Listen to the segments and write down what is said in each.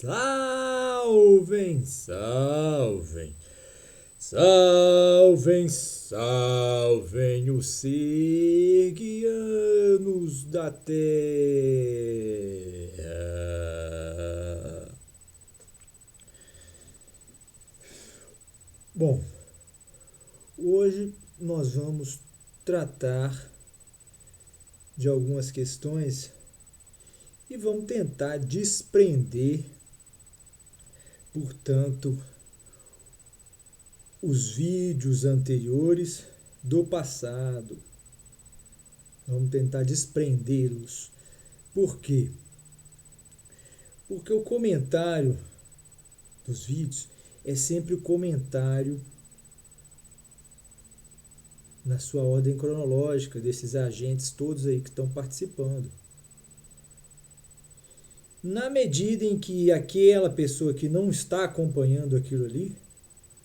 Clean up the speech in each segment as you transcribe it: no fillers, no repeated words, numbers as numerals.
Salvem, salvem, salvem, salvem os serguianos da terra. Bom, hoje nós vamos tratar de algumas questões e vamos tentar desprender, portanto, os vídeos anteriores do passado. Vamos tentar desprendê-los. Por quê? Porque o comentário dos vídeos é sempre o comentário na sua ordem cronológica desses agentes todos aí que estão participando. Na medida em que aquela pessoa que não está acompanhando aquilo ali,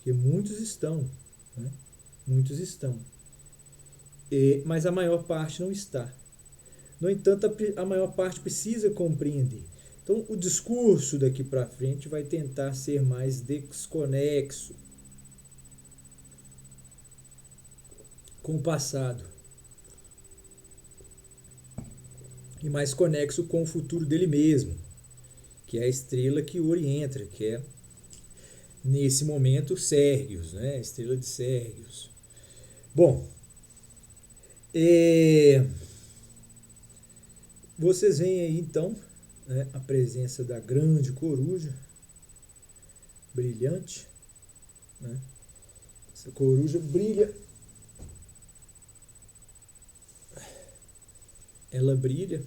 que muitos estão, né? Muitos estão, mas a maior parte não está. No entanto, a maior parte precisa compreender. Então, o discurso daqui para frente vai tentar ser mais desconexo com o passado e mais conexo com o futuro dele mesmo, que é a estrela que o orienta, que é, nesse momento, Sérgios, né? A estrela de Sérgios. Bom, vocês veem aí, então, né, a presença da grande coruja, brilhante, né? Essa coruja brilha, ela brilha.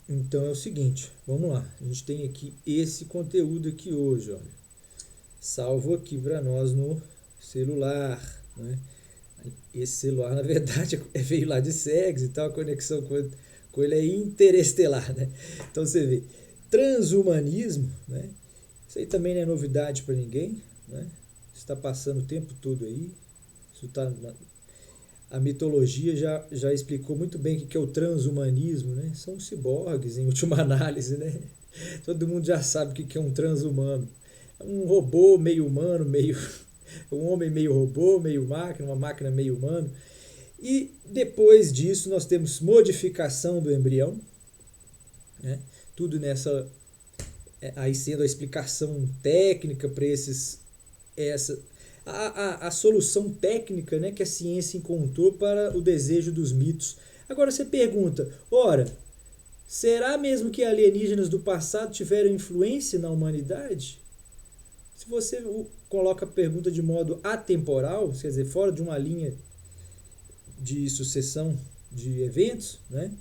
Então é o seguinte, vamos lá, a gente tem aqui esse conteúdo aqui hoje, olha, salvo aqui para nós no celular, né? Esse celular, na verdade, veio lá de Cegs e tal, a conexão com ele é interestelar, né? Então você vê, transhumanismo, né? Isso aí também não é novidade para ninguém, né? Está passando o tempo todo aí, isso está a mitologia já explicou muito bem o que é o transhumanismo, né? São ciborgues, em última análise, né? Todo mundo já sabe o que é um transhumano. É um robô meio humano, meio um homem meio robô, meio máquina, uma máquina meio humano. E depois disso nós temos modificação do embrião, né? Tudo nessa aí sendo a explicação técnica para a solução técnica, né, que a ciência encontrou para o desejo dos mitos. Agora você pergunta, ora, será mesmo que alienígenas do passado tiveram influência na humanidade? Se você coloca a pergunta de modo atemporal, quer dizer, fora de uma linha de sucessão de eventos, né,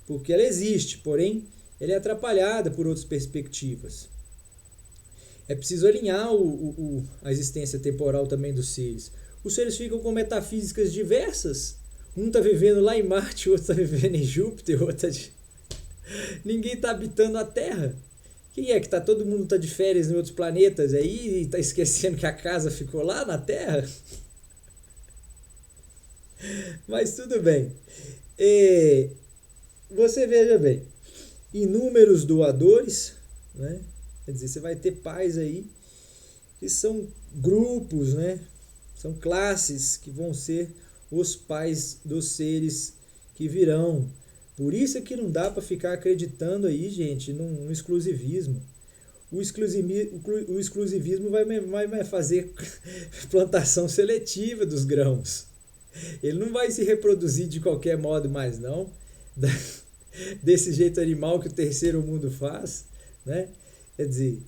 porque ela existe, porém ela é atrapalhada por outras perspectivas. É preciso alinhar a existência temporal também dos seres. Os seres ficam com metafísicas diversas. Um está vivendo lá em Marte, o outro está vivendo em Júpiter, outro ninguém está habitando a Terra. Quem é que tá? Todo mundo está de férias em outros planetas aí e está esquecendo que a casa ficou lá na Terra? Mas tudo bem. Você veja bem, inúmeros doadores, né? Quer dizer, você vai ter pais aí que são grupos, né? São classes que vão ser os pais dos seres que virão. Por isso é que não dá para ficar acreditando aí, gente, num exclusivismo. O exclusivismo vai fazer plantação seletiva dos grãos. Ele não vai se reproduzir de qualquer modo mais, não. Desse jeito animal que o terceiro mundo faz, né? Quer dizer,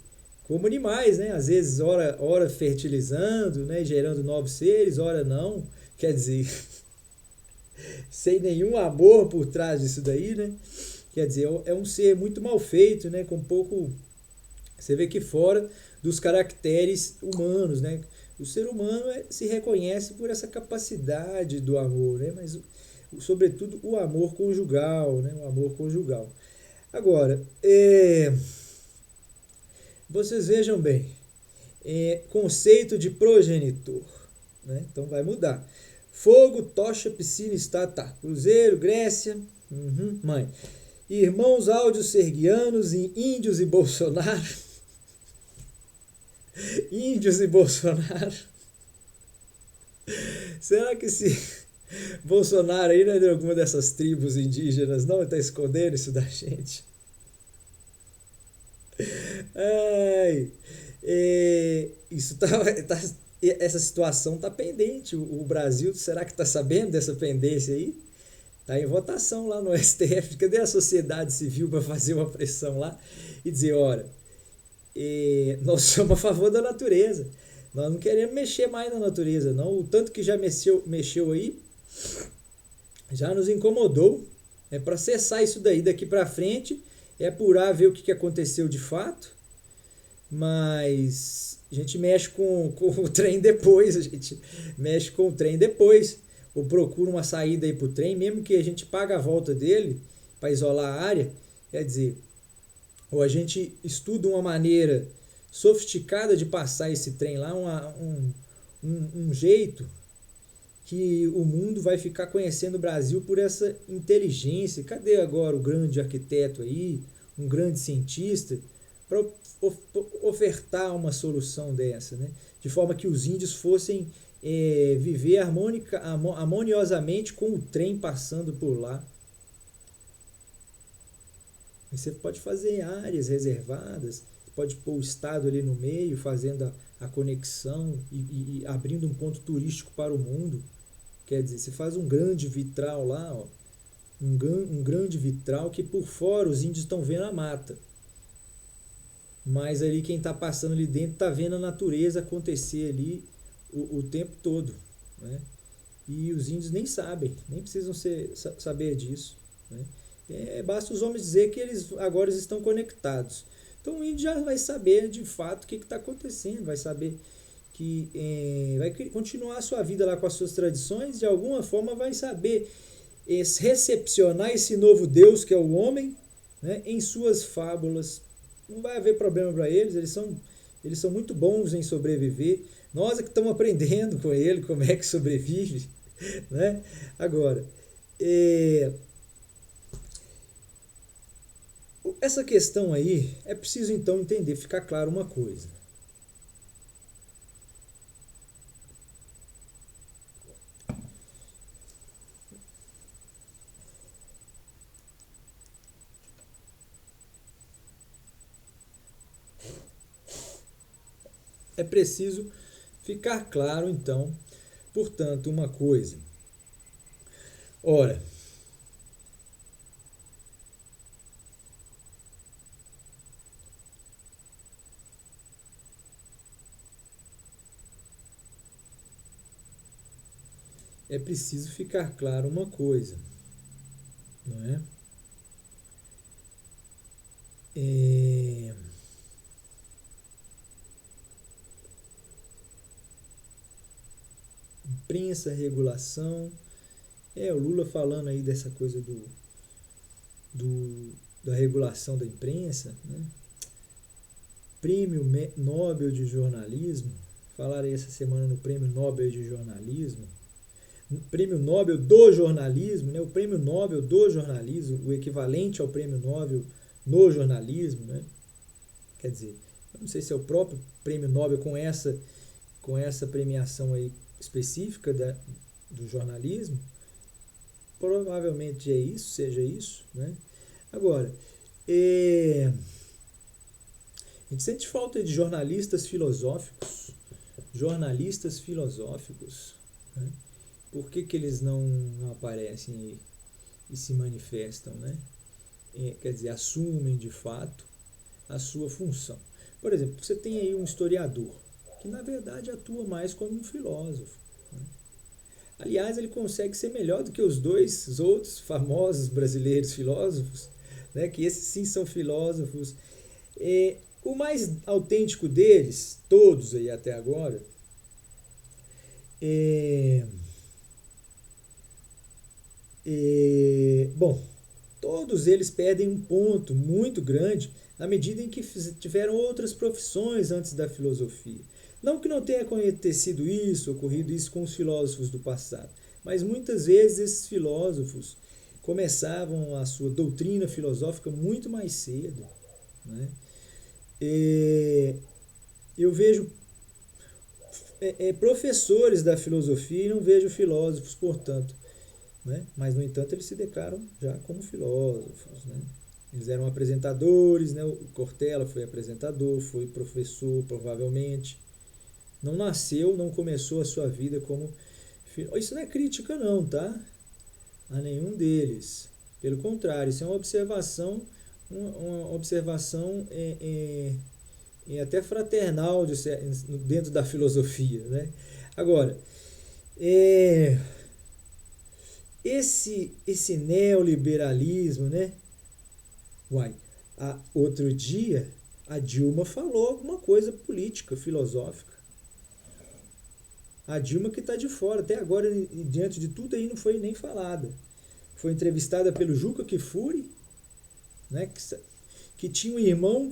como animais, né? Às vezes, ora fertilizando, né? Gerando novos seres, ora não. Quer dizer, sem nenhum amor por trás disso daí, né? Quer dizer, é um ser muito mal feito, né? Com pouco... Você vê que fora dos caracteres humanos, né? O ser humano se reconhece por essa capacidade do amor, né? Mas, sobretudo, o amor conjugal, né? O amor conjugal. Agora, vocês vejam bem, conceito de progenitor, né? Então vai mudar. Fogo, tocha, piscina, está, tá. Cruzeiro, Grécia, mãe. Irmãos áudios serguianos e índios e Bolsonaro. Índios e Bolsonaro. Será que esse Bolsonaro aí não é de alguma dessas tribos indígenas, não? Ele está escondendo isso da gente? Ai, isso essa situação está pendente. O Brasil, será que está sabendo dessa pendência aí? Está em votação lá no STF. Cadê a sociedade civil para fazer uma pressão lá e dizer, olha, nós somos a favor da natureza. Nós não queremos mexer mais na natureza, não. O tanto que já mexeu aí já nos incomodou. É para cessar isso daí daqui para frente, é apurar, ver o que aconteceu de fato, mas a gente mexe com o trem depois, ou procura uma saída aí para o trem, mesmo que a gente pague a volta dele para isolar a área, quer dizer, ou a gente estuda uma maneira sofisticada de passar esse trem lá, um jeito que o mundo vai ficar conhecendo o Brasil por essa inteligência. Cadê agora o grande arquiteto aí, um grande cientista, para ofertar uma solução dessa, né? De forma que os índios fossem viver harmoniosamente com o trem passando por lá. E você pode fazer áreas reservadas, pode pôr o Estado ali no meio, fazendo a conexão e abrindo um ponto turístico para o mundo. Quer dizer, você faz um grande vitral lá, ó, um grande vitral que por fora os índios estão vendo a mata. Mas ali quem está passando ali dentro está vendo a natureza acontecer ali o tempo todo, né? E os índios nem sabem, nem precisam saber disso, né? Basta os homens dizer que eles agora estão conectados. Então o índio já vai saber de fato o que está acontecendo, vai saber que vai continuar a sua vida lá com as suas tradições, de alguma forma vai saber recepcionar esse novo Deus que é o homem, né, em suas fábulas. Não vai haver problema para eles são muito bons em sobreviver. Nós é que estamos aprendendo com ele como é que sobrevive, né? Agora, essa questão aí, é preciso então entender, ficar claro uma coisa. É preciso ficar claro então, portanto, uma coisa. Ora, é preciso ficar claro uma coisa, não é? Imprensa, regulação. O Lula falando aí dessa coisa da regulação da imprensa, né? Prêmio Nobel de Jornalismo. Falaram aí essa semana no Prêmio Nobel de Jornalismo. Prêmio Nobel do Jornalismo, né? O Prêmio Nobel do Jornalismo, o equivalente ao Prêmio Nobel no jornalismo, né? Quer dizer, eu não sei se é o próprio Prêmio Nobel com essa premiação aí específica do jornalismo. Provavelmente seja isso, né? Agora, a gente sente falta de jornalistas filosóficos, né? Por que eles não aparecem e se manifestam, né? Quer dizer, assumem de fato a sua função. Por exemplo, você tem aí um historiador, que na verdade atua mais como um filósofo, né? Aliás, ele consegue ser melhor do que os dois outros famosos brasileiros filósofos, né? Que esses sim são filósofos. O mais autêntico deles, todos aí até agora, bom, todos eles perdem um ponto muito grande na medida em que tiveram outras profissões antes da filosofia. Não que não tenha ocorrido isso com os filósofos do passado, mas muitas vezes esses filósofos começavam a sua doutrina filosófica muito mais cedo, né? Eu vejo professores da filosofia e não vejo filósofos, portanto, né? Mas, no entanto, eles se declaram já como filósofos, né? Eles eram apresentadores, né? O Cortella foi apresentador, foi professor, provavelmente. Não nasceu, não começou a sua vida como... Isso não é crítica não, tá? A nenhum deles. Pelo contrário, isso é uma observação até fraternal dentro da filosofia, né? Agora, esse neoliberalismo, né? Outro dia a Dilma falou alguma coisa política, filosófica. A Dilma que está de fora, até agora, diante de tudo aí, não foi nem falada. Foi entrevistada pelo Juca Kfouri, né, que tinha um irmão,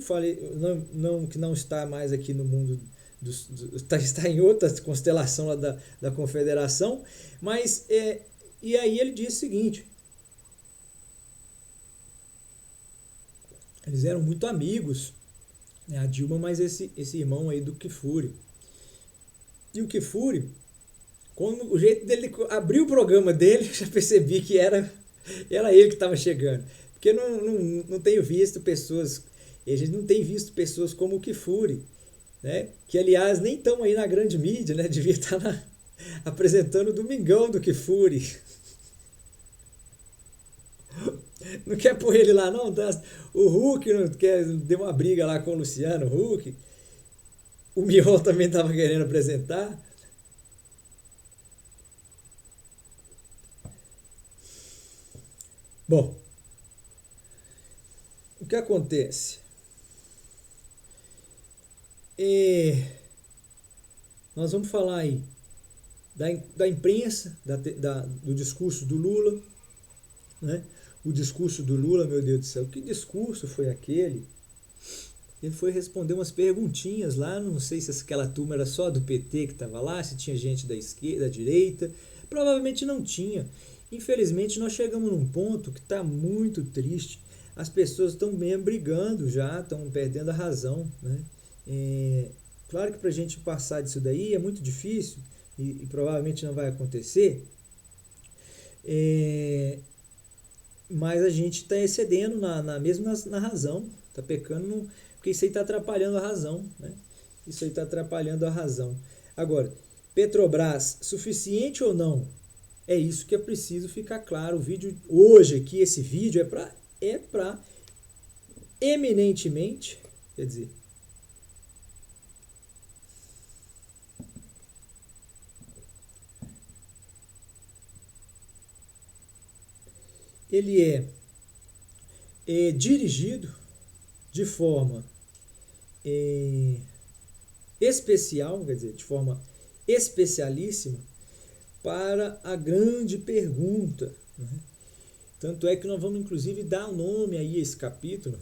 que não está mais aqui no mundo, está em outra constelação lá da Confederação, mas, e aí ele disse o seguinte, eles eram muito amigos, né, a Dilma, mas esse irmão aí do Kfouri. E o Kfouri, quando o jeito dele abrir o programa dele, eu já percebi que era ele que estava chegando. Porque não tenho visto pessoas, a gente não tem visto pessoas como o Kfouri, né? Que aliás nem estão aí na grande mídia, né? Devia estar apresentando o Domingão do Kfouri. Não quer pôr ele lá não? O Huck não quer, deu uma briga lá com o Luciano Huck. O Mion também estava querendo apresentar. Bom, o que acontece? Nós vamos falar aí da imprensa, do discurso do Lula, né? O discurso do Lula, meu Deus do céu, que discurso foi aquele? Ele foi responder umas perguntinhas lá, não sei se aquela turma era só do PT que estava lá, se tinha gente da esquerda, da direita, provavelmente não tinha. Infelizmente nós chegamos num ponto que está muito triste, as pessoas estão mesmo brigando já, estão perdendo a razão, né? Claro que para a gente passar disso daí é muito difícil e provavelmente não vai acontecer, mas a gente está excedendo mesmo na razão, está pecando, porque isso aí está atrapalhando a razão, né? Isso aí está atrapalhando a razão. Agora, Petrobras, suficiente ou não? É isso que é preciso ficar claro. O vídeo hoje aqui, esse vídeo é para eminentemente, quer dizer, ele é dirigido de forma especial, quer dizer, de forma especialíssima para a grande pergunta, né? Tanto é que nós vamos inclusive dar o nome aí a esse capítulo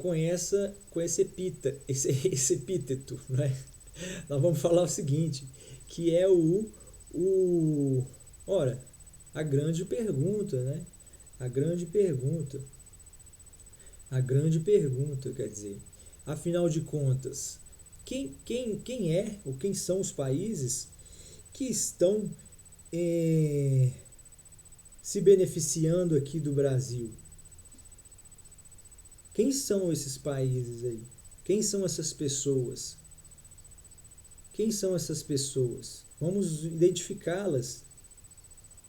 com esse epíteto, né? Nós vamos falar o seguinte, que é ora, a grande pergunta, né? A grande pergunta, quer dizer, afinal de contas, quem é ou quem são os países que estão se beneficiando aqui do Brasil? Quem são esses países aí? Quem são essas pessoas? Quem são essas pessoas? Vamos identificá-las,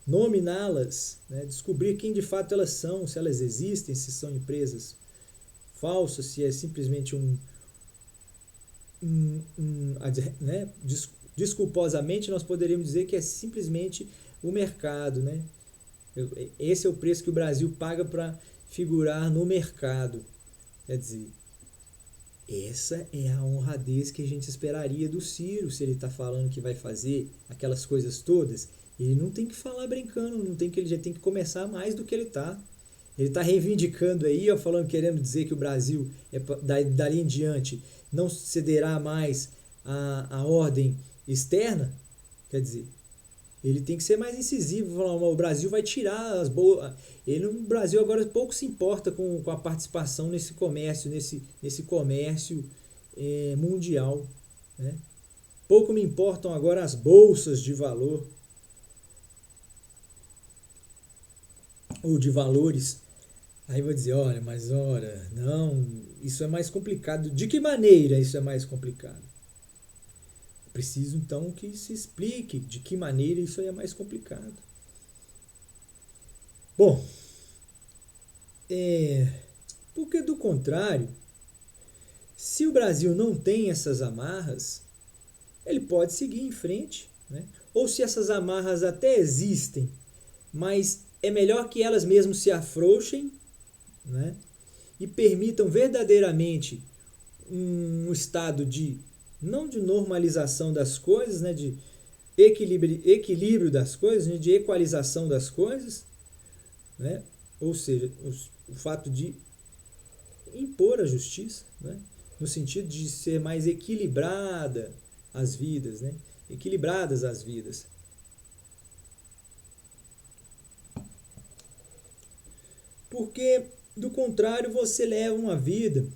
nominá-las, né? Descobrir quem de fato elas são, se elas existem, se são empresas falsas, se é simplesmente né? Desculposamente nós poderíamos dizer que é simplesmente o mercado, né? Esse é o preço que o Brasil paga para figurar no mercado. Quer dizer, essa é a honradez que a gente esperaria do Ciro, se ele está falando que vai fazer aquelas coisas todas. Ele não tem que falar brincando, ele já tem que começar mais do que ele está. Ele está reivindicando aí, ó, falando, querendo dizer que o Brasil, dali em diante, não cederá mais à ordem externa. Quer dizer, Ele tem que ser mais incisivo, falar, o Brasil vai tirar as boas. O Brasil agora pouco se importa com a participação nesse comércio, nesse comércio mundial. Né? Pouco me importam agora as bolsas de valor ou de valores. Aí vou dizer, olha, não, isso é mais complicado. De que maneira isso é mais complicado? Preciso então que se explique de que maneira isso aí é mais complicado. Bom, porque do contrário, se o Brasil não tem essas amarras, ele pode seguir em frente, né? Ou se essas amarras até existem, mas é melhor que elas mesmas se afrouxem, né? E permitam verdadeiramente um estado não de normalização das coisas, né? De equilíbrio das coisas, né? De equalização das coisas, né? Ou seja, o fato de impor a justiça, né? No sentido de ser mais equilibrada as vidas, né? Equilibradas as vidas. Porque, do contrário, você leva uma vida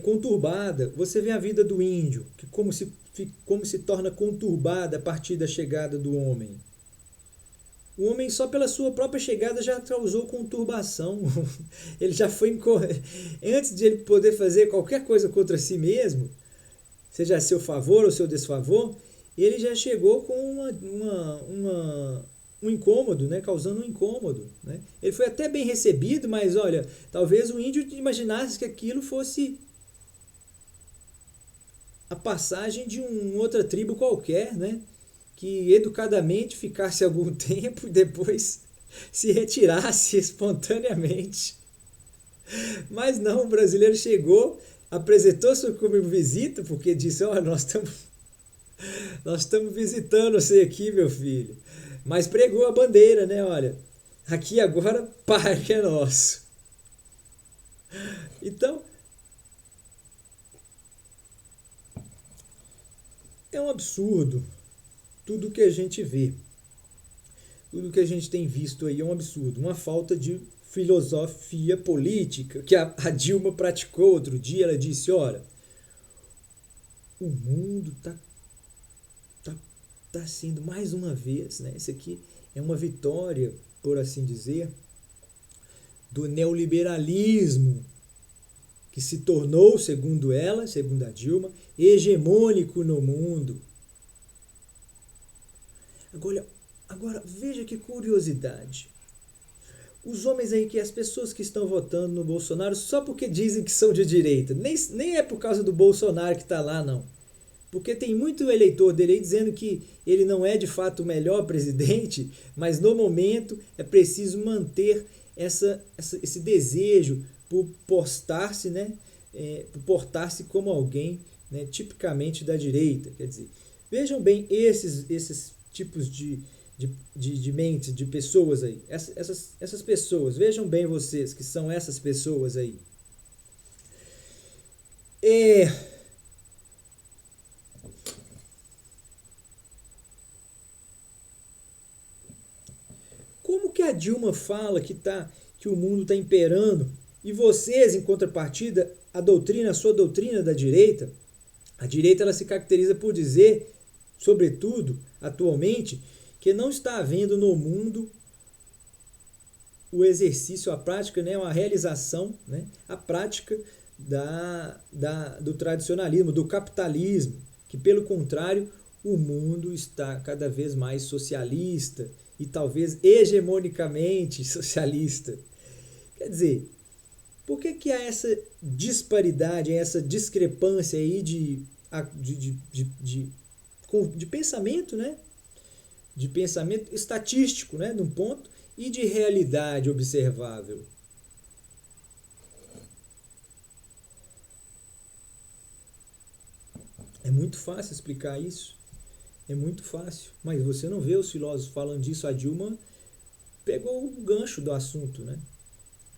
conturbada. Você vê a vida do índio, que como se torna conturbada a partir da chegada do homem. O homem, só pela sua própria chegada, já causou conturbação. Ele já foi. Antes de ele poder fazer qualquer coisa contra si mesmo, seja a seu favor ou seu desfavor, ele já chegou com um incômodo, né? Causando um incômodo. Né? Ele foi até bem recebido, mas olha, talvez o índio imaginasse que aquilo fosse a passagem de uma outra tribo qualquer, né? Que educadamente ficasse algum tempo e depois se retirasse espontaneamente. Mas não, o brasileiro chegou, apresentou-se como visita, porque disse, olha, nós estamos visitando você aqui, meu filho. Mas pregou a bandeira, né? Olha, aqui agora parque é nosso. Então, é um absurdo tudo que a gente vê. Tudo que a gente tem visto aí é um absurdo. Uma falta de filosofia política que a Dilma praticou outro dia. Ela disse, olha, o mundo tá sendo mais uma vez, né? Isso aqui é uma vitória, por assim dizer, do neoliberalismo que se tornou, segundo ela, segundo a Dilma, hegemônico no mundo. Agora veja que curiosidade. Os homens aí, as pessoas que estão votando no Bolsonaro só porque dizem que são de direita, nem é por causa do Bolsonaro que está lá, não. Porque tem muito eleitor dele aí dizendo que ele não é de fato o melhor presidente, mas no momento é preciso manter esse desejo por postar-se, né? Por portar-se como alguém, né? Tipicamente da direita. Quer dizer, vejam bem esses tipos de mentes, de pessoas aí. Essas pessoas, vejam bem vocês que são essas pessoas aí. Como que a Dilma fala que o mundo está imperando e vocês, em contrapartida, a sua doutrina da direita, a direita ela se caracteriza por dizer, sobretudo, atualmente, que não está havendo no mundo o exercício, a prática, né, a realização, né, a prática do tradicionalismo, do capitalismo, que pelo contrário o mundo está cada vez mais socialista e talvez hegemonicamente socialista. Quer dizer, por que há essa disparidade, essa discrepância aí de pensamento, né? De pensamento estatístico, né? Num ponto, e de realidade observável? É muito fácil explicar isso. É muito fácil. Mas você não vê os filósofos falando disso. A Dilma pegou o gancho do assunto, né?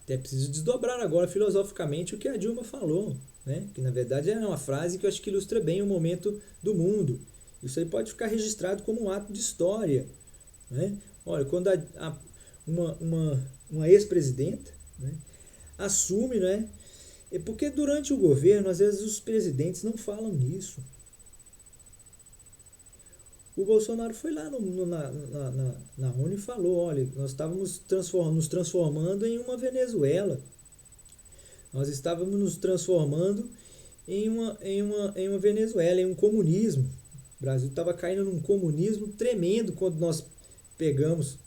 Até preciso desdobrar agora filosoficamente o que a Dilma falou, né? Que na verdade é uma frase que eu acho que ilustra bem o momento do mundo Isso aí pode ficar registrado como um ato de história, né? Olha, quando uma ex-presidenta, né, assume, né? É porque durante o governo, às vezes os presidentes não falam nisso. O Bolsonaro foi lá na ONU e falou, olha, nós estávamos nos transformando em uma Venezuela. Nós estávamos nos transformando em uma Venezuela, em um comunismo. O Brasil estava caindo num comunismo tremendo quando nós pegamos,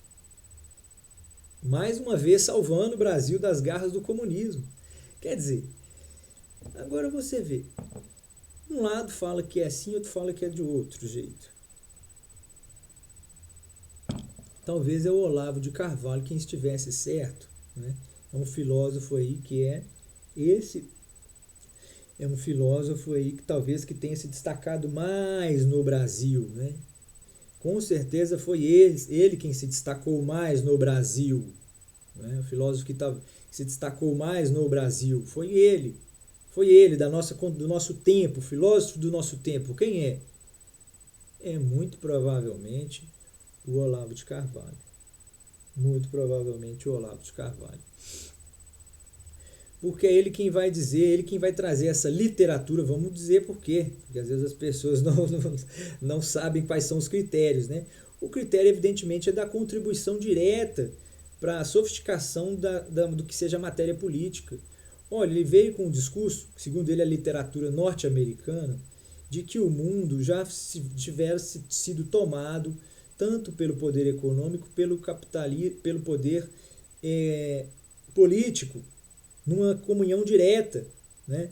mais uma vez, salvando o Brasil das garras do comunismo. Quer dizer, agora você vê, um lado fala que é assim, outro fala que é de outro jeito. Talvez é o Olavo de Carvalho quem estivesse certo, né? É um filósofo aí é um filósofo aí que talvez que tenha se destacado mais no Brasil, né? Com certeza foi ele quem se destacou mais no Brasil, né? O filósofo que se destacou mais no Brasil foi ele do nosso tempo, o filósofo do nosso tempo. Quem é? É muito provavelmente o Olavo de Carvalho. Muito provavelmente o Olavo de Carvalho. Porque é ele quem vai dizer, ele quem vai trazer essa literatura, vamos dizer por quê? Porque às vezes as pessoas não sabem quais são os critérios, né? O critério, evidentemente, é da contribuição direta para a sofisticação do que seja a matéria política. Olha, ele veio com um discurso, segundo ele a literatura norte-americana, de que o mundo já tivesse sido tomado tanto pelo poder econômico, pelo capitalismo, pelo poder político, numa comunhão direta, né?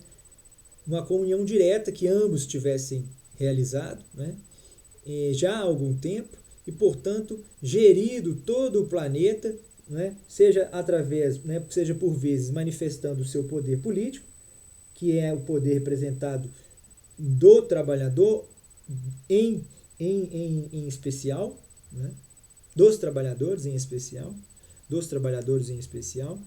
Uma comunhão direta que ambos tivessem realizado, né? Já há algum tempo e, portanto, gerido todo o planeta, né? Seja através, né? Seja por vezes manifestando o seu poder político, que é o poder representado do trabalhador em especial, né? Dos trabalhadores em especial,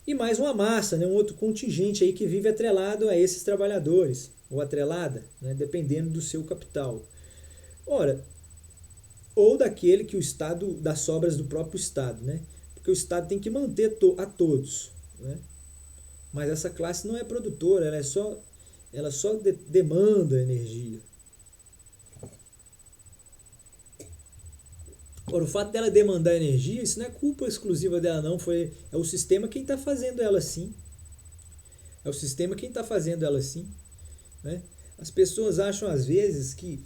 e mais uma massa, né? Um outro contingente aí que vive atrelado a esses trabalhadores, ou atrelada, né? Dependendo do seu capital. Ora, ou daquele que o Estado, das sobras do próprio Estado, né? Porque o Estado tem que manter a todos, né? Mas essa classe não é produtora, ela só demanda energia. Ora, o fato dela demandar energia, isso não é culpa exclusiva dela, não. É o sistema quem está fazendo ela assim. É o sistema quem está fazendo ela assim, né? As pessoas acham, às vezes, que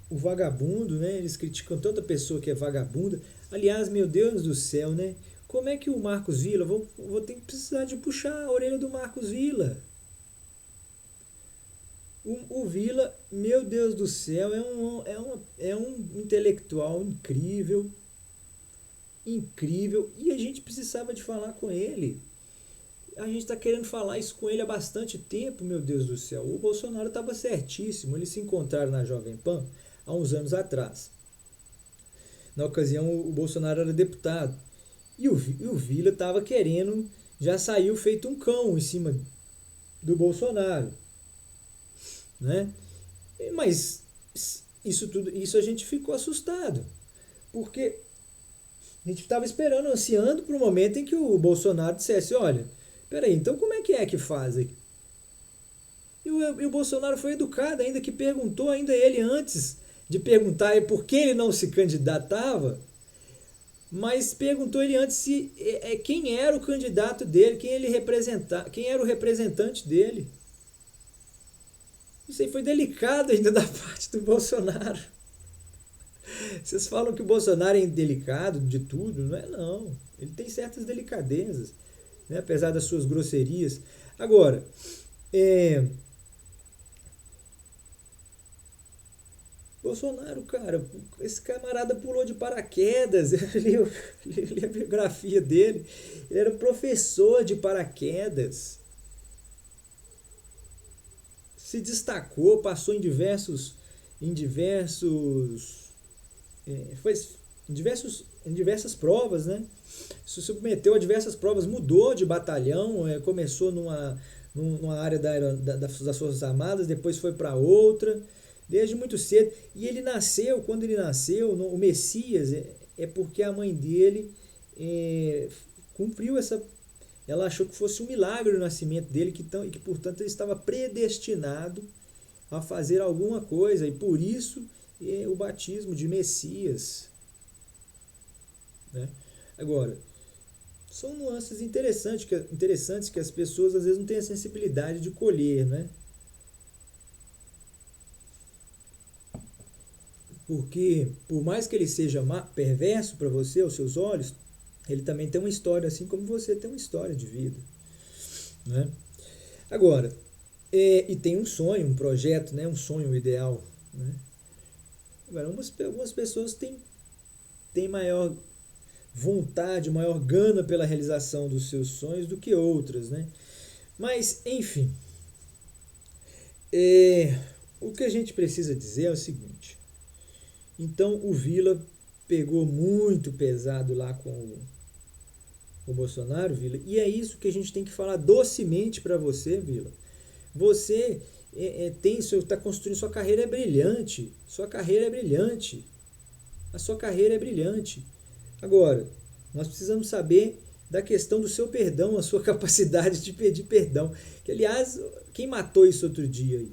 o vagabundo, né? Eles criticam tanta pessoa que é vagabunda. Aliás, meu Deus do céu, né? Como é que o Marcos Villa... Vou ter que precisar de puxar a orelha do Marcos Villa. O Villa, meu Deus do céu, é um intelectual incrível, e a gente precisava de falar com ele. A gente está querendo falar isso com ele há bastante tempo, meu Deus do céu. O Bolsonaro estava certíssimo, eles se encontraram na Jovem Pan há uns anos atrás. Na ocasião, o Bolsonaro era deputado, e o Villa estava querendo, já saiu feito um cão em cima do Bolsonaro, né? Mas isso a gente ficou assustado, porque a gente estava esperando, ansiando para o momento em que o Bolsonaro dissesse, olha, peraí, então como é que faz aí? E o Bolsonaro foi educado, ainda que perguntou ainda ele antes de perguntar por que ele não se candidatava, mas perguntou ele antes quem era o candidato dele, quem era o representante dele. Isso aí foi delicado ainda da parte do Bolsonaro. Vocês falam que o Bolsonaro é indelicado de tudo, não é não. Ele tem certas delicadezas, né? Apesar das suas grosserias. Agora, Bolsonaro, cara, esse camarada pulou de paraquedas. Eu li a biografia dele. Ele era professor de paraquedas. Se destacou, passou em diversas provas, né? Se submeteu a diversas provas, mudou de batalhão, começou numa área das Forças Armadas, depois foi para outra, desde muito cedo. E ele nasceu, quando ele nasceu, o Messias, é porque a mãe dele cumpriu essa. Ela achou que fosse um milagre o nascimento dele, que portanto ele estava predestinado a fazer alguma coisa, e por isso o batismo de Messias. Né? Agora, são nuances interessantes que as pessoas às vezes não têm a sensibilidade de colher, né? Porque, por mais que ele seja perverso para você, aos seus olhos, ele também tem uma história, assim como você tem uma história de vida. Né? Agora, e tem um sonho, um projeto, né? Um sonho ideal. Né? Agora, algumas pessoas têm maior vontade, maior gana pela realização dos seus sonhos do que outras. Né? Mas, enfim, o que a gente precisa dizer é o seguinte. Então, o Vila pegou muito pesado lá com o Bolsonaro, Vila, e é isso que a gente tem que falar docemente para você, Vila. Você está construindo, sua carreira é brilhante, sua carreira é brilhante, a sua carreira é brilhante. Agora, nós precisamos saber da questão do seu perdão, a sua capacidade de pedir perdão. Que, aliás, quem matou isso outro dia aí?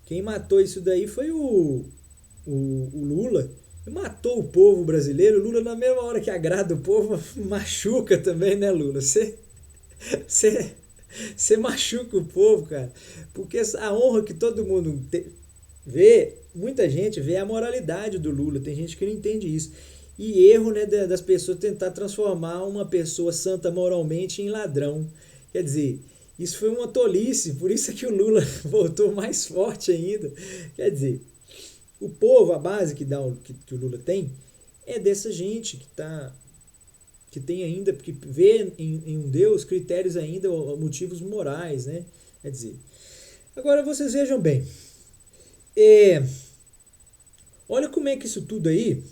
Quem matou isso daí foi o Lula. Matou o povo brasileiro. O Lula, na mesma hora que agrada o povo, machuca também, né, Lula? Você machuca o povo, cara. Porque a honra que todo mundo vê, muita gente vê a moralidade do Lula. Tem gente que não entende isso. E erro, né, das pessoas tentar transformar uma pessoa santa moralmente em ladrão. Quer dizer, isso foi uma tolice. Por isso é que o Lula voltou mais forte ainda. Quer dizer, o povo, a base que o Lula tem, é dessa gente que tem ainda, que vê em um Deus critérios ainda, motivos morais, né? Quer dizer, agora vocês vejam bem, olha como é que isso tudo aí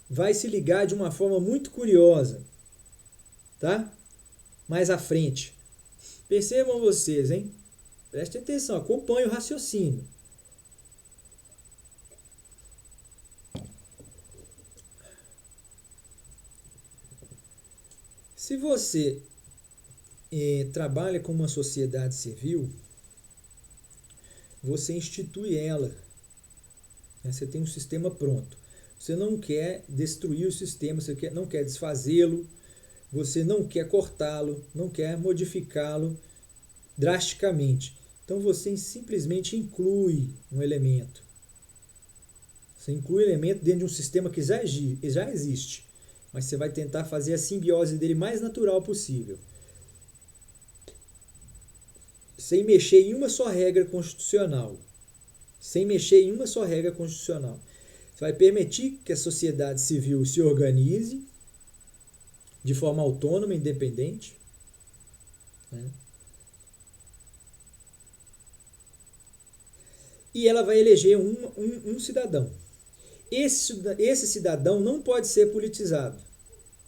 vai se ligar de uma forma muito curiosa, tá? Mais à frente. Percebam vocês, hein? Prestem atenção, acompanhem o raciocínio. Se você trabalha com uma sociedade civil, você institui ela. Né? Você tem um sistema pronto. Você não quer destruir o sistema, você não quer desfazê-lo, você não quer cortá-lo, não quer modificá-lo drasticamente. Então você simplesmente inclui um elemento. Você inclui um elemento dentro de um sistema que já existe. Mas você vai tentar fazer a simbiose dele mais natural possível. Sem mexer em uma só regra constitucional. Sem mexer em uma só regra constitucional. Você vai permitir que a sociedade civil se organize de forma autônoma, independente. Né? E ela vai eleger um cidadão. Esse cidadão não pode ser politizado.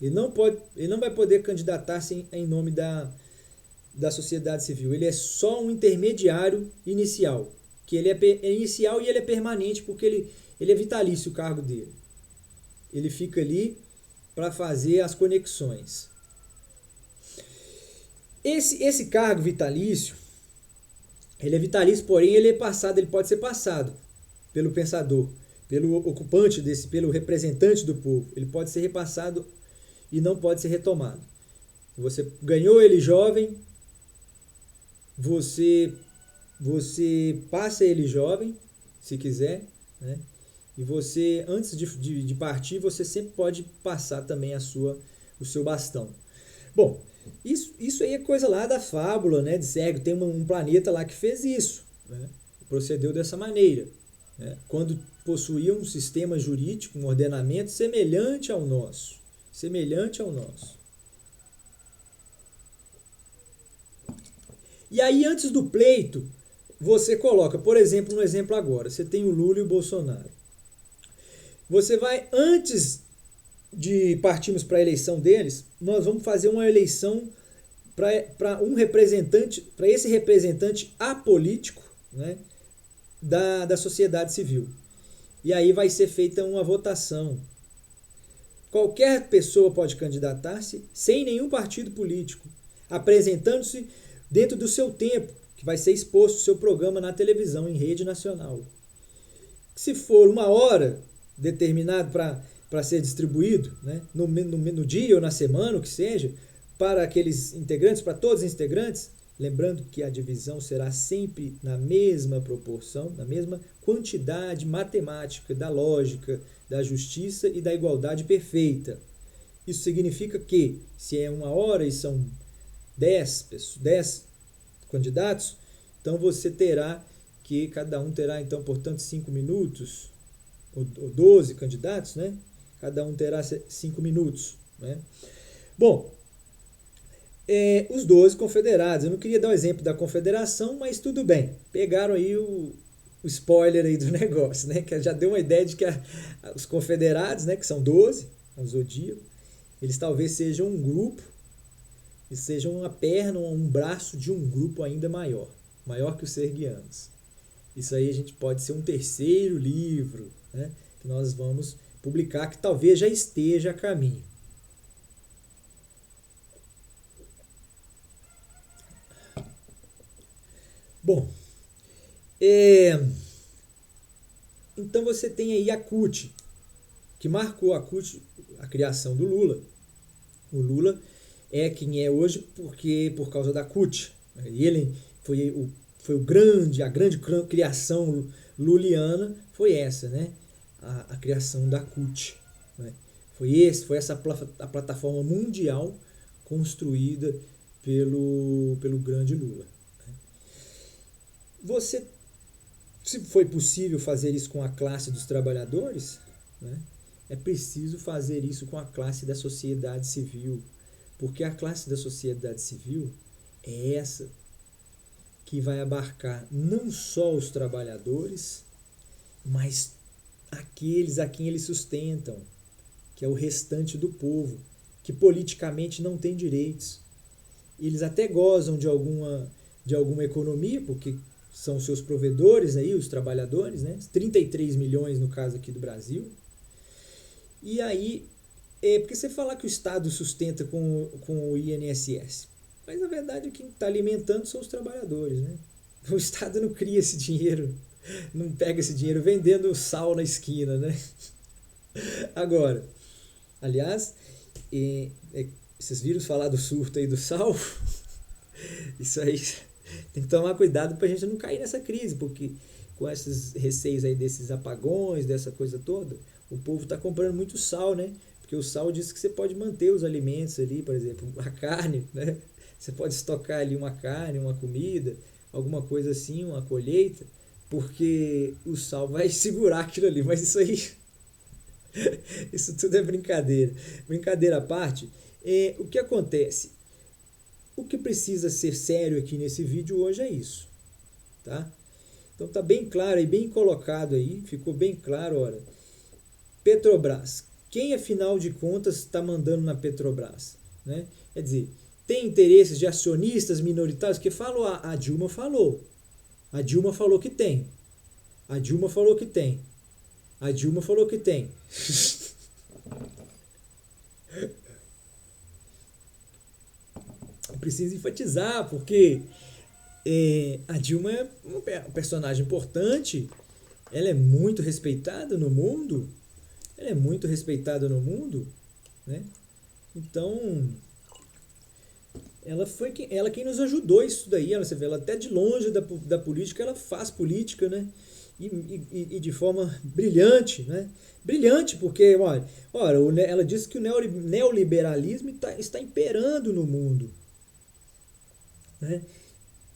Ele não vai poder candidatar-se em nome da sociedade civil. Ele é só um intermediário inicial. Que ele é inicial e ele é permanente porque ele é vitalício o cargo dele. Ele fica ali para fazer as conexões. Esse cargo vitalício, ele é vitalício, porém ele pode ser passado pelo pensador, pelo ocupante pelo representante do povo. Ele pode ser repassado e não pode ser retomado. Você ganhou ele jovem, você passa ele jovem, se quiser, né? E você, antes de partir, você sempre pode passar também o seu bastão. Bom, isso aí é coisa lá da fábula, né? De Sérgio, tem um planeta lá que fez isso, né? Procedeu dessa maneira, né? Quando possuía um sistema jurídico, um ordenamento semelhante ao nosso. E aí, antes do pleito, você coloca, por exemplo, no exemplo agora, você tem o Lula e o Bolsonaro. Você vai, antes de partirmos para a eleição deles, nós vamos fazer uma eleição para esse representante apolítico, né? da sociedade civil. E aí vai ser feita uma votação. Qualquer pessoa pode candidatar-se sem nenhum partido político, apresentando-se dentro do seu tempo, que vai ser exposto o seu programa na televisão, em rede nacional. Se for uma hora determinado para ser distribuído, né, no dia ou na semana, o que seja, para aqueles integrantes, para todos os integrantes, lembrando que a divisão será sempre na mesma proporção, na mesma quantidade matemática, da lógica, da justiça e da igualdade perfeita. Isso significa que, se é uma hora e são 10 candidatos, então você terá que cada um terá, então, portanto, 5 minutos, ou 12 candidatos, né? Cada um terá 5 minutos. Né? Bom, os 12 confederados. Eu não queria dar o exemplo da confederação, mas tudo bem. Pegaram aí o spoiler aí do negócio, né? Que já deu uma ideia de que os confederados, né, que são 12, o zodíaco, eles talvez sejam um grupo, eles sejam uma perna ou um braço de um grupo ainda maior que os serguianos. Isso aí a gente pode ser um terceiro livro, né, que nós vamos publicar, que talvez já esteja a caminho. Bom, então você tem aí a CUT, que marcou a CUT, a criação do Lula. O Lula é quem é hoje por causa da CUT. Ele foi a grande criação luliana foi essa, né? A criação da CUT. Né? Foi essa a plataforma mundial construída pelo grande Lula. Se foi possível fazer isso com a classe dos trabalhadores, né, é preciso fazer isso com a classe da sociedade civil, porque a classe da sociedade civil é essa que vai abarcar não só os trabalhadores, mas aqueles a quem eles sustentam, que é o restante do povo, que politicamente não tem direitos. Eles até gozam de alguma economia, porque são seus provedores aí, os trabalhadores, né? 33 milhões no caso aqui do Brasil. E aí, porque você fala que o Estado sustenta com o INSS, mas na verdade quem está alimentando são os trabalhadores, né? O Estado não cria esse dinheiro, não pega esse dinheiro vendendo sal na esquina, né? Agora, aliás, vocês viram falar do surto aí do sal? Isso aí tem que tomar cuidado para a gente não cair nessa crise, porque com esses receios aí desses apagões, dessa coisa toda, o povo está comprando muito sal, né? Porque o sal diz que você pode manter os alimentos ali, por exemplo, a carne, né? Você pode estocar ali uma carne, uma comida, alguma coisa assim, uma colheita, porque o sal vai segurar aquilo ali. Mas isso aí, isso tudo é brincadeira. Brincadeira à parte, o que acontece? O que precisa ser sério aqui nesse vídeo hoje é isso, tá? Então tá bem claro e bem colocado aí, ficou bem claro, olha. Petrobras, quem afinal de contas está mandando na Petrobras? Né? Quer dizer, tem interesses de acionistas minoritários, que falou, a Dilma falou. A Dilma falou que tem. A Dilma falou que tem. A Dilma falou que tem. Preciso enfatizar, porque a Dilma é um personagem importante, ela é muito respeitada no mundo, né? Então, ela quem nos ajudou isso daí, você vê, ela até de longe da política, ela faz política, né? E de forma brilhante, né? Brilhante, porque, olha, ela disse que o neoliberalismo está imperando no mundo. Né?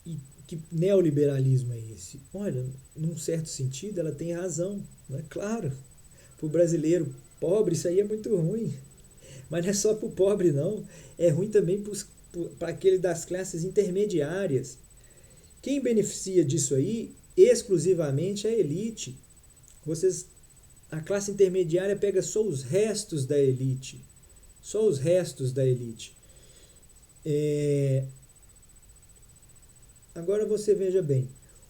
E que neoliberalismo é esse? Olha, num certo sentido, ela tem razão. Né? Claro, para o brasileiro pobre, isso aí é muito ruim. Mas não é só para o pobre, não. É ruim também para aquele das classes intermediárias. Quem beneficia disso aí, exclusivamente, é a elite. A classe intermediária pega só os restos da elite. Só os restos da elite. Agora você veja bem,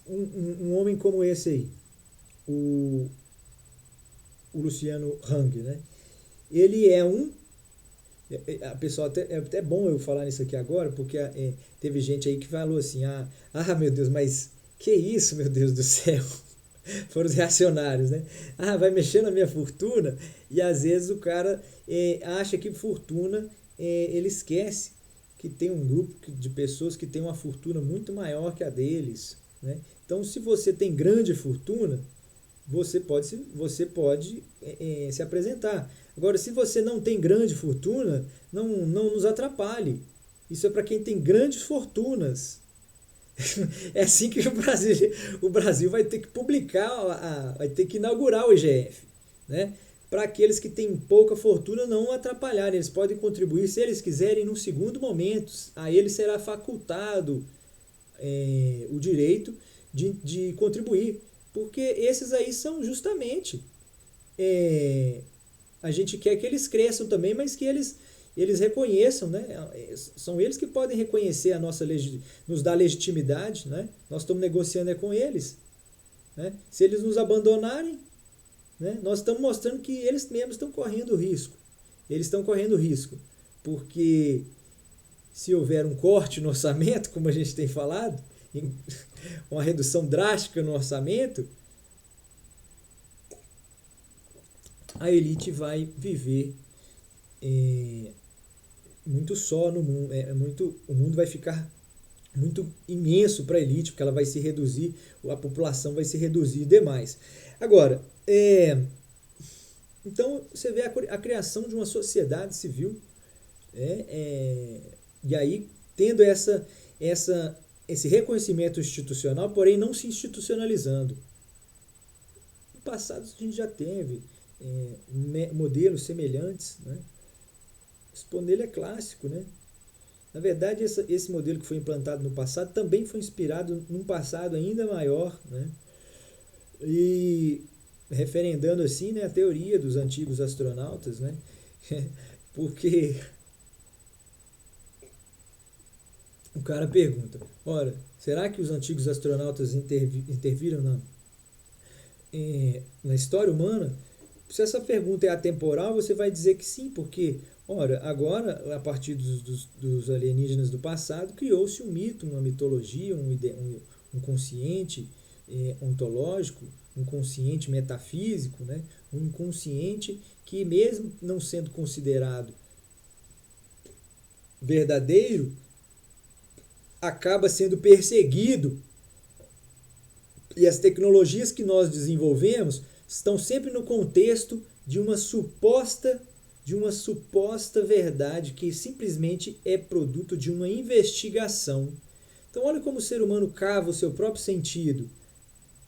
um homem como esse aí, o, o Luciano Hang, né? Ele é um. A pessoa é até bom eu falar nisso aqui agora, porque teve gente aí que falou assim: meu Deus, mas que isso, meu Deus do céu? Foram os reacionários, né? Vai mexer na minha fortuna, e às vezes o cara acha que fortuna, ele esquece que tem um grupo de pessoas que tem uma fortuna muito maior que a deles, né? Então, se você tem grande fortuna, você pode se apresentar. Agora, se você não tem grande fortuna, não nos atrapalhe. Isso é para quem tem grandes fortunas. É assim que o Brasil vai ter que publicar, vai ter que inaugurar o IGF, né? Para aqueles que têm pouca fortuna não atrapalharem, eles podem contribuir se eles quiserem num segundo momento. A eles será facultado o direito de contribuir, porque esses aí são justamente a gente quer que eles cresçam também, mas que eles reconheçam, né? São eles que podem reconhecer a nossa nos dar legitimidade, né? Nós estamos negociando com eles, né? Se eles nos abandonarem, né? Nós estamos mostrando que eles mesmos estão correndo risco. Eles estão correndo risco, porque se houver um corte no orçamento, como a gente tem falado, uma redução drástica no orçamento, a elite vai viver muito só no mundo. O mundo vai ficar muito imenso para a elite, porque ela vai se reduzir, a população vai se reduzir demais. Agora, então você vê a criação de uma sociedade civil, e aí tendo esse reconhecimento institucional, porém não se institucionalizando. No passado a gente já teve modelos semelhantes, né? Spondale é clássico, né? Na verdade, esse modelo que foi implantado no passado também foi inspirado num passado ainda maior, né? E referendando assim, né, a teoria dos antigos astronautas, né? Porque o cara pergunta: ora, será que os antigos astronautas interviram na história humana? Se essa pergunta é atemporal, você vai dizer que sim, porque, ora, agora, a partir dos alienígenas do passado, criou-se um mito, uma mitologia, um consciente ontológico, um consciente metafísico, né? Um inconsciente que, mesmo não sendo considerado verdadeiro, acaba sendo perseguido. E as tecnologias que nós desenvolvemos estão sempre no contexto de uma suposta verdade que simplesmente é produto de uma investigação. Então olha como o ser humano cava o seu próprio sentido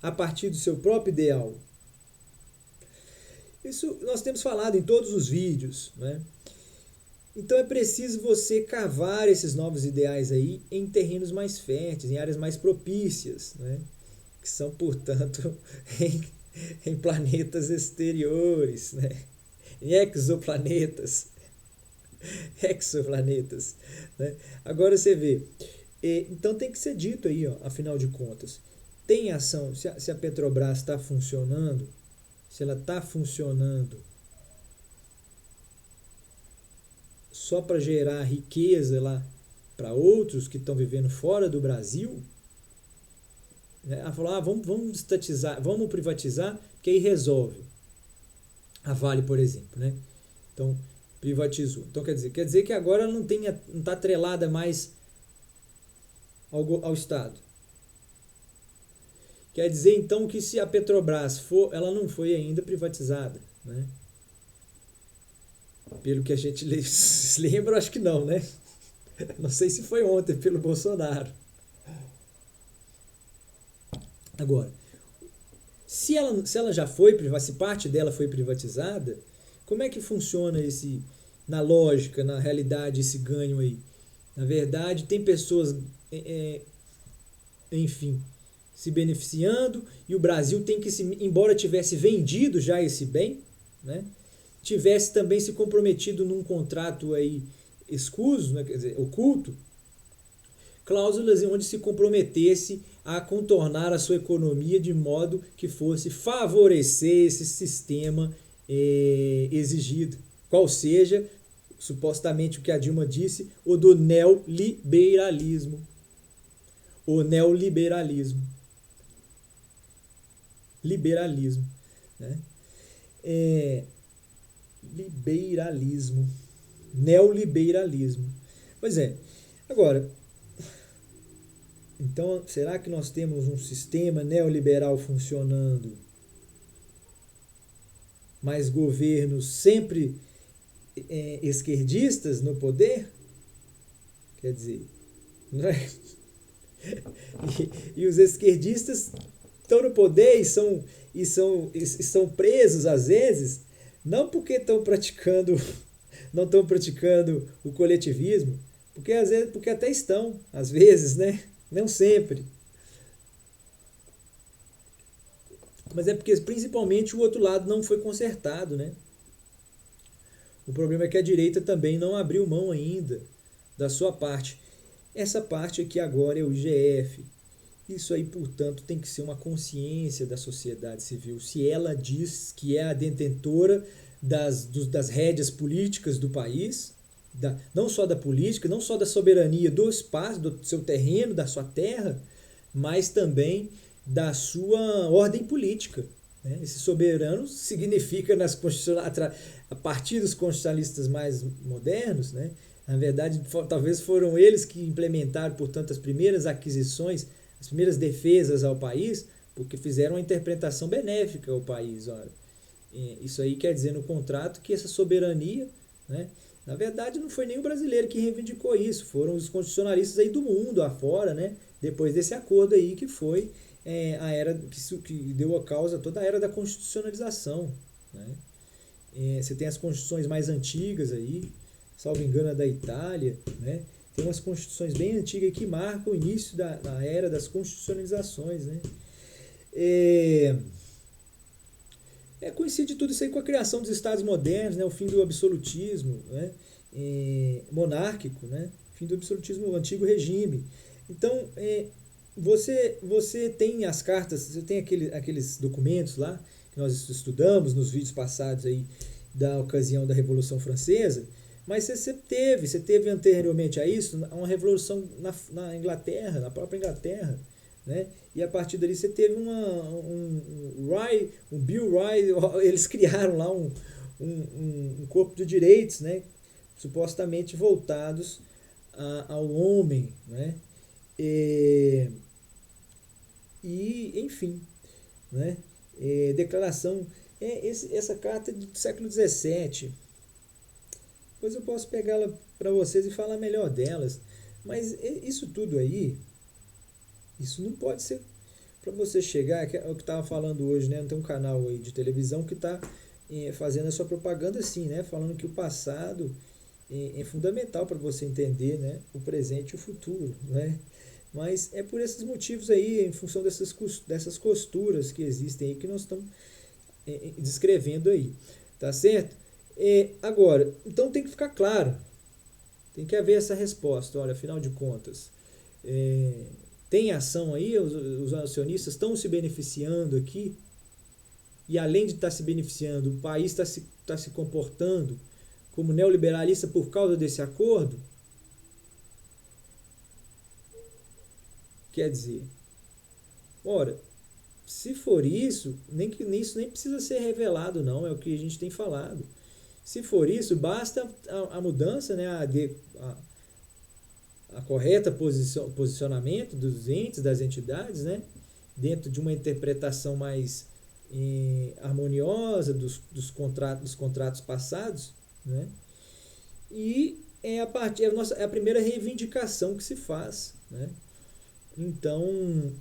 a partir do seu próprio ideal. Isso nós temos falado em todos os vídeos, né? Então é preciso você cavar esses novos ideais aí em terrenos mais férteis, em áreas mais propícias, né? Que são, portanto, em planetas exteriores, né? Em exoplanetas. Né? Agora você vê. Então tem que ser dito aí, ó, afinal de contas. Tem ação, se a Petrobras está funcionando, se ela está funcionando só para gerar riqueza lá para outros que estão vivendo fora do Brasil, né? Ela falou, vamos estatizar, vamos privatizar, que aí resolve. A Vale, por exemplo, né? Então, privatizou. Então, quer dizer que agora não está atrelada mais ao Estado. Quer dizer, então, que se a Petrobras ela não foi ainda privatizada, né? Pelo que a gente se lembra, acho que não, né? Não sei se foi ontem pelo Bolsonaro. Agora, se ela já foi, se parte dela foi privatizada, como é que funciona na lógica, na realidade, esse ganho aí? Na verdade, tem pessoas, enfim, se beneficiando, e o Brasil tem que, embora tivesse vendido já esse bem, né, tivesse também se comprometido num contrato aí escuso, né, quer dizer, oculto, cláusulas onde se comprometesse a contornar a sua economia de modo que fosse favorecer esse sistema exigido, qual seja, supostamente o que a Dilma disse, o do neoliberalismo. O neoliberalismo. Liberalismo. Né? Liberalismo. Neoliberalismo. Pois é. Agora, então, será que nós temos um sistema neoliberal funcionando, mas governos sempre esquerdistas no poder? Quer dizer, não é? E os esquerdistas estão no poder e são presos às vezes, não porque não estão praticando o coletivismo, porque até estão, às vezes, né? Não sempre. Mas é porque principalmente o outro lado não foi consertado, né? O problema é que a direita também não abriu mão ainda da sua parte. Essa parte aqui agora é o IGF. Isso aí, portanto, tem que ser uma consciência da sociedade civil. Se ela diz que é a detentora das rédeas políticas do país, não só da política, não só da soberania do espaço, do seu terreno, da sua terra, mas também da sua ordem política. Né? Esse soberano significa, a partir dos constitucionalistas mais modernos, né? Na verdade, talvez foram eles que implementaram, portanto, as primeiras aquisições, as primeiras defesas ao país, porque fizeram uma interpretação benéfica ao país. Olha, isso aí quer dizer no contrato que essa soberania, né, na verdade, não foi nem o brasileiro que reivindicou isso, foram os constitucionalistas aí do mundo afora, né, depois desse acordo aí que foi a era que deu a causa a toda a era da constitucionalização. Né. Você tem as constituições mais antigas aí, salvo engano, a da Itália, né? Tem umas constituições bem antigas que marcam o início da era das constitucionalizações, né? Coincide tudo isso aí com a criação dos estados modernos, né? O fim do absolutismo, né? Monárquico, né? O fim do absolutismo, o antigo regime. Então, você tem as cartas, você tem aqueles documentos lá que nós estudamos nos vídeos passados aí da ocasião da Revolução Francesa, mas você teve anteriormente a isso uma revolução na Inglaterra, na própria Inglaterra, né? E a partir dali você teve um Bill Wright, eles criaram lá um corpo de direitos, né? Supostamente voltados ao homem, né? Enfim, né? Declaração, essa carta do século XVII. Depois eu posso pegá-la para vocês e falar melhor delas. Mas isso tudo aí, isso não pode ser para você chegar, é o que estava falando hoje, né? Tem um canal aí de televisão que está fazendo a sua propaganda assim, né? Falando que o passado é fundamental para você entender, né? O presente e o futuro, né? Mas é por esses motivos aí, em função dessas costuras que existem aí, que nós estamos descrevendo aí, tá certo? Agora, então tem que ficar claro, tem que haver essa resposta. Olha, afinal de contas, tem ação aí, os acionistas estão se beneficiando aqui, e além de estar se beneficiando, o país está se comportando como neoliberalista por causa desse acordo? Quer dizer, ora, se for isso, isso nem precisa ser revelado, não, é o que a gente tem falado. Se for isso, basta a mudança, né, a correta posicionamento dos entes, das entidades, né, dentro de uma interpretação mais harmoniosa dos contratos passados, né, e é a primeira reivindicação que se faz, né. Então,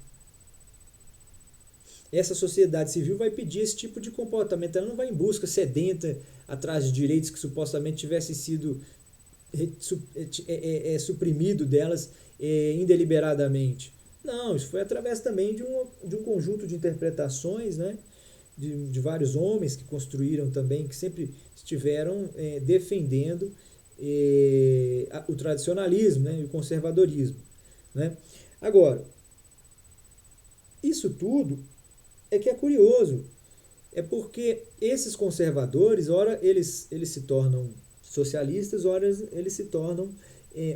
essa sociedade civil vai pedir esse tipo de comportamento. Ela não vai em busca sedenta atrás de direitos que supostamente tivessem sido suprimido delas indeliberadamente. Não, isso foi através também de um conjunto de interpretações, né, de vários homens que construíram também, que sempre estiveram defendendo o tradicionalismo, né, e o conservadorismo. Né? Agora, isso tudo é que é curioso. É porque esses conservadores, ora eles se tornam socialistas, ora eles se tornam,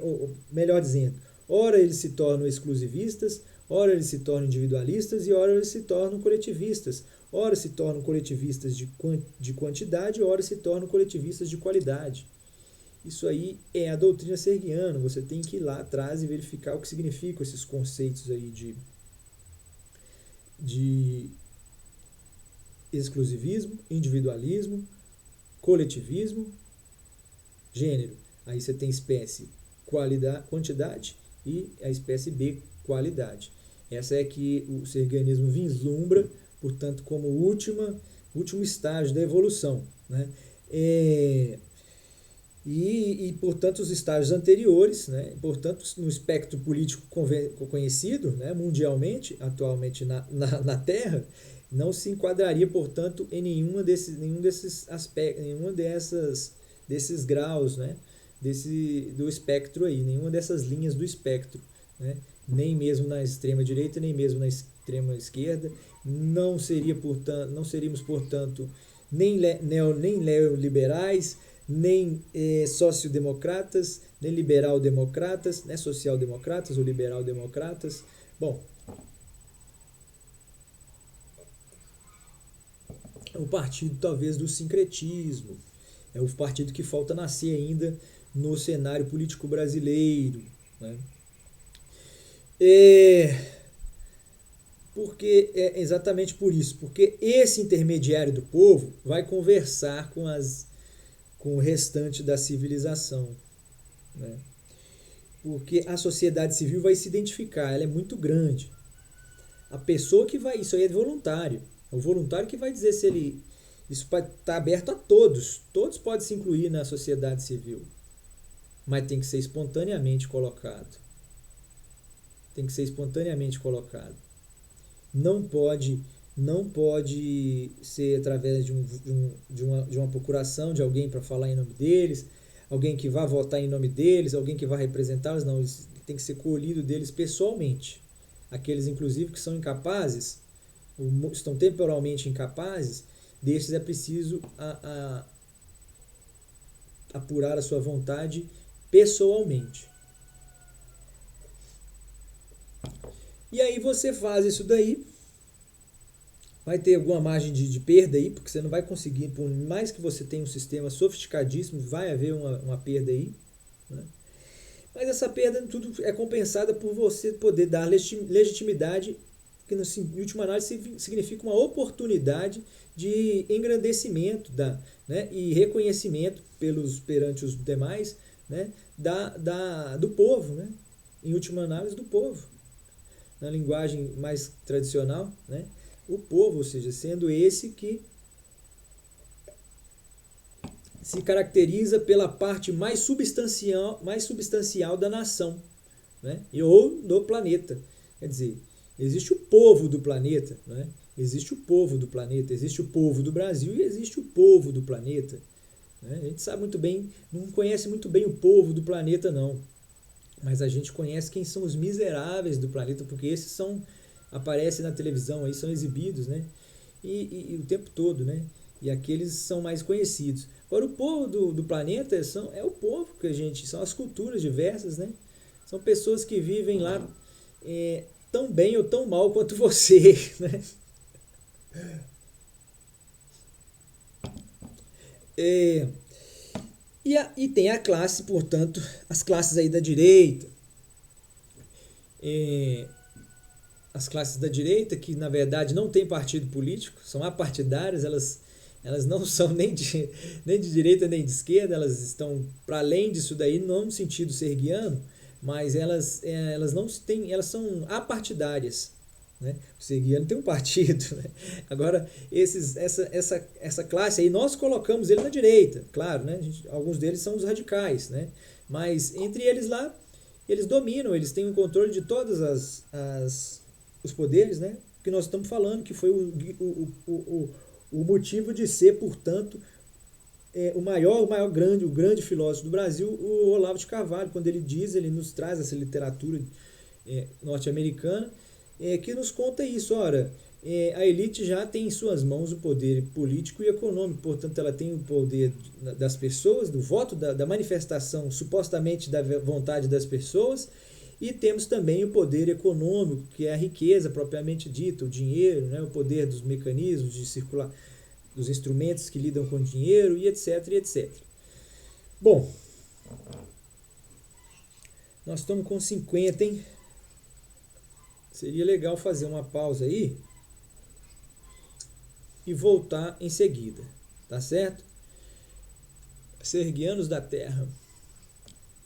ou melhor dizendo, ora eles se tornam exclusivistas, ora eles se tornam individualistas e ora eles se tornam coletivistas. Ora se tornam coletivistas de quantidade, ora se tornam coletivistas de qualidade. Isso aí é a doutrina sergiana. Você tem que ir lá atrás e verificar o que significam esses conceitos aí de exclusivismo, individualismo, coletivismo, gênero. Aí você tem espécie, qualidade, quantidade e a espécie B, qualidade. Essa é que o sergianismo vislumbra, portanto, como último estágio da evolução, né? Portanto, os estágios anteriores, né? Portanto, no espectro político conhecido, né? Mundialmente, atualmente na Terra, não se enquadraria, portanto, em nenhum desses aspectos, desses graus, né? Do espectro aí, nenhuma dessas linhas do espectro, né? Nem mesmo na extrema direita, nem mesmo na extrema esquerda. Não seríamos, portanto, nem neoliberais, nem sociodemocratas, nem liberal-democratas, né? Social-democratas ou liberal-democratas. Bom, é o partido talvez do sincretismo, é o partido que falta nascer ainda no cenário político brasileiro, né? Porque é exatamente por isso, porque esse intermediário do povo vai conversar com o restante da civilização, né? Porque a sociedade civil vai se identificar, ela é muito grande. A pessoa que vai, isso aí é voluntário, é o voluntário que vai dizer se ele, isso está aberto a todos podem se incluir na sociedade civil, mas tem que ser espontaneamente colocado. Tem que ser espontaneamente colocado. Não pode ser através de uma procuração de alguém para falar em nome deles, alguém que vá votar em nome deles, alguém que vá representá-los. Não, eles tem que ser colhido deles pessoalmente. Aqueles, inclusive, que são incapazes, estão temporalmente incapazes, desses é preciso apurar a sua vontade pessoalmente. E aí você faz isso daí, vai ter alguma margem de perda aí, porque você não vai conseguir, por mais que você tenha um sistema sofisticadíssimo, vai haver uma perda aí, né? Mas essa perda tudo é compensada por você poder dar legitimidade, que em última análise significa uma oportunidade de engrandecimento né, e reconhecimento perante os demais, né, do povo, né? Em última análise, do povo. Na linguagem mais tradicional, né? O povo, ou seja, sendo esse que se caracteriza pela parte mais substancial da nação, né? Ou do planeta. Quer dizer, existe o povo do planeta, né? Existe o povo do planeta, existe o povo do Brasil e existe o povo do planeta, né? A gente sabe muito bem, não conhece muito bem o povo do planeta, não. Mas a gente conhece quem são os miseráveis do planeta, porque esses aparecem na televisão, aí são exibidos, né? E o tempo todo, né? E aqueles são mais conhecidos. Agora, o povo do planeta é o povo que são as culturas diversas, né? São pessoas que vivem lá tão bem ou tão mal quanto você, né? E tem a classe, portanto, as classes aí da direita. As classes da direita, que na verdade não têm partido político, são apartidárias, elas não são nem de direita nem de esquerda, elas estão para além disso daí, não no sentido sergiano, mas elas são apartidárias, né? O sergiano tem um partido, né? Agora, essa classe aí, nós colocamos ele na direita, claro, né? Alguns deles são os radicais, né? Mas entre eles lá, eles dominam, eles têm o controle de todos os poderes, né? Que nós estamos falando, que foi o motivo de ser, portanto, o grande filósofo do Brasil, o Olavo de Carvalho, quando ele nos traz essa literatura norte-americana, que nos conta isso. Ora, a elite já tem em suas mãos o poder político e econômico, portanto ela tem o poder das pessoas, do voto, da manifestação supostamente da vontade das pessoas, e temos também o poder econômico, que é a riqueza propriamente dita, o dinheiro, né, o poder dos mecanismos de circular, dos instrumentos que lidam com dinheiro e etc, e etc. Bom, nós estamos com 50, hein? Seria legal fazer uma pausa aí e voltar em seguida, tá certo? Serguianos da Terra.